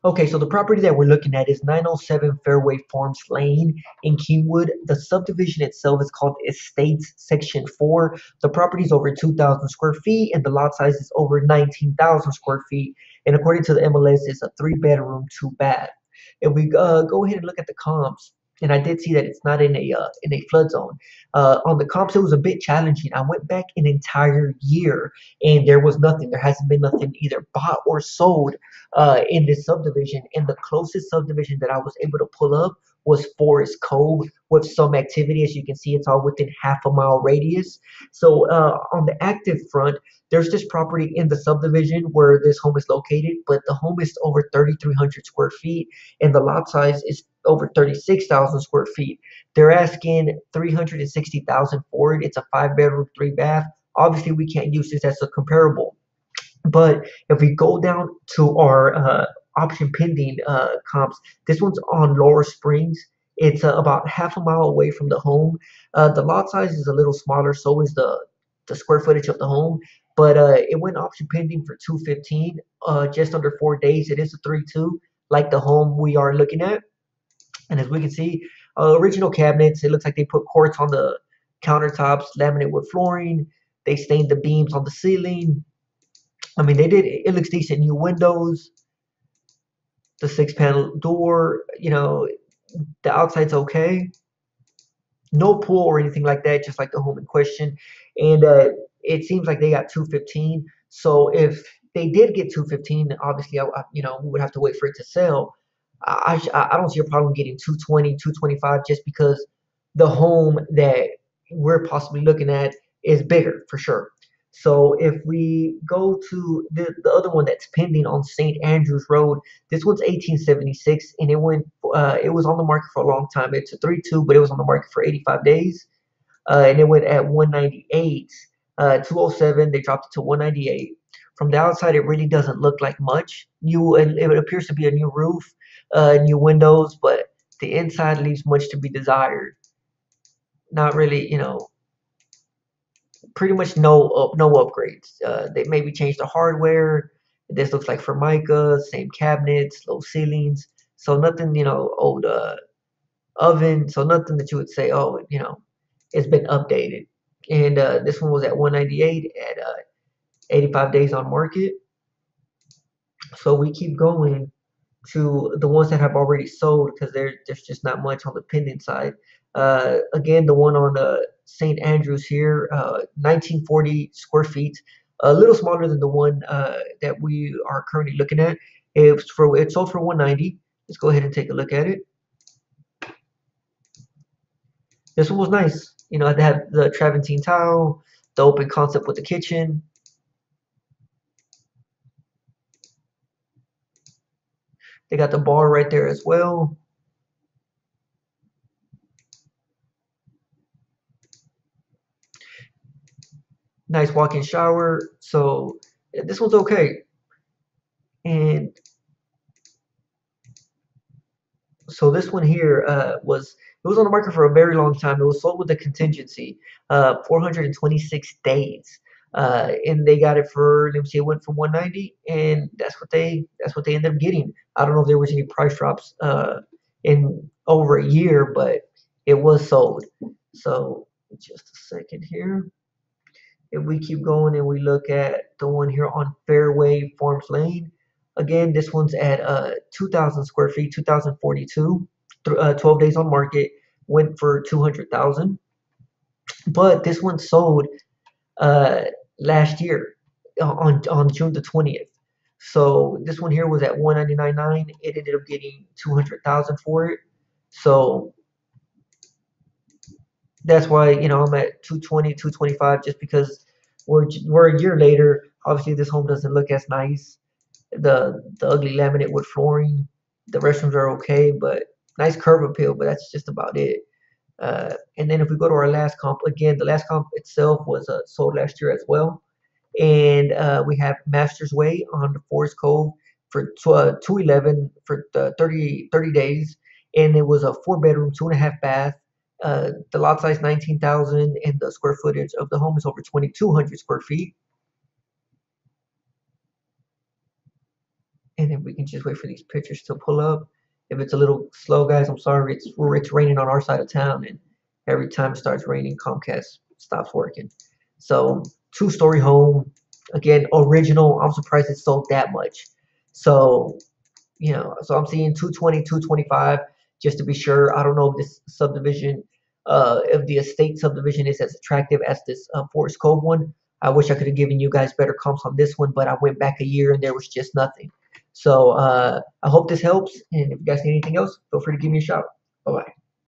Okay, so the property that we're looking at is 907 Fairway Farms Lane in Kingwood. The subdivision itself is called Estates Section 4. The property is over 2,000 square feet and the lot size is over 19,000 square feet. And according to the MLS, it's a three-bedroom, two bath. If we go ahead and look at the comps, and I did see that it's not in a flood zone. On the comps, it was a bit challenging. I went back an entire year and there was nothing. There hasn't been nothing either bought or sold in this subdivision. And the closest subdivision that I was able to pull up was Forest Cove with some activity. As you can see, it's all within half a mile radius. So on the active front, there's this property in the subdivision where this home is located, but the home is over 3,300 square feet and the lot size is over 36,000 square feet. They're asking 360,000 for it. It's a five-bedroom, three bath. Obviously, we can't use this as a comparable, but if we go down to our option pending comps, this one's on Laurel Springs. It's about half a mile away from the home. The lot size is a little smaller, so is the square footage of the home. But it went option pending for 215, just under 4 days. It is a 3-2, like the home we are looking at. And as we can see, original cabinets. It looks like they put quartz on the countertops, laminate wood flooring. They stained the beams on the ceiling. I mean, they did. It looks decent. New windows, the six-panel door. The outside's okay. No pool or anything like that. Just like the home in question, and it seems like they got 215. So if they did get 215, obviously, we would have to wait for it to sell. I don't see a problem getting 220, 225, just because the home that we're possibly looking at is bigger for sure. So if we go to the other one that's pending on St. Andrews Road, this one's 1876 and it was on the market for a long time. It's a 3-2, but it was on the market for 85 days. And it went at 198, 207. They dropped it to 198. From the outside, it really doesn't look like much. It appears to be a new roof, new windows, but the inside leaves much to be desired. Not really, pretty much no upgrades. They maybe changed the hardware. This looks like Formica, same cabinets, low ceilings. So nothing, old oven. So nothing that you would say, oh, it's been updated. And this one was at 198 at 85 days on market. So we keep going to the ones that have already sold because there's just not much on the pending side. Again, the one on St. Andrews here, 1940 square feet, a little smaller than the one that we are currently looking at. It sold for 190. Let's go ahead and take a look at it. This one was nice. They had the Travertine tile, the open concept with the kitchen. They got the bar right there as well. Nice walk-in shower. So yeah, this one's okay. And so this one here it was on the market for a very long time. It was sold with a contingency, 426 days. And they got it for, let me see, it went for 190, and that's what they ended up getting. I don't know if there was any price drops in over a year, but it was sold. So just a second here. If we keep going and we look at the one here on Fairway Farms Lane, again, this one's at 2,000 square feet, 2,042, 12 days on market, went for 200,000. But this one sold uh, last year on June the 20th. So this one here was at 199.9. It ended up getting 200,000 for it. So that's why I'm at 220, 225, just because we're a year later. Obviously, this home doesn't look as nice. The ugly laminate wood flooring. The restrooms are okay, but nice curb appeal. But that's just about it. And then if we go to our last comp, again, the last comp itself was sold last year as well. And we have Masters Way on the Forest Cove for 211 for 30 days. And it was a four-bedroom, two and a half bath. The lot size 19,000 and the square footage of the home is over 2,200 square feet. and then we can just wait for these pictures to pull up. If it's a little slow, guys, I'm sorry. It's raining on our side of town, and every time it starts raining, Comcast stops working. So 2-story home, again, original. I'm surprised it sold that much. So so I'm seeing 220, 225, just to be sure. I don't know if this subdivision, if the estate subdivision is as attractive as this Forest Cove one. I wish I could have given you guys better comps on this one, but I went back a year and there was just nothing. So I hope this helps. And if you guys need anything else, feel free to give me a shout. Bye bye.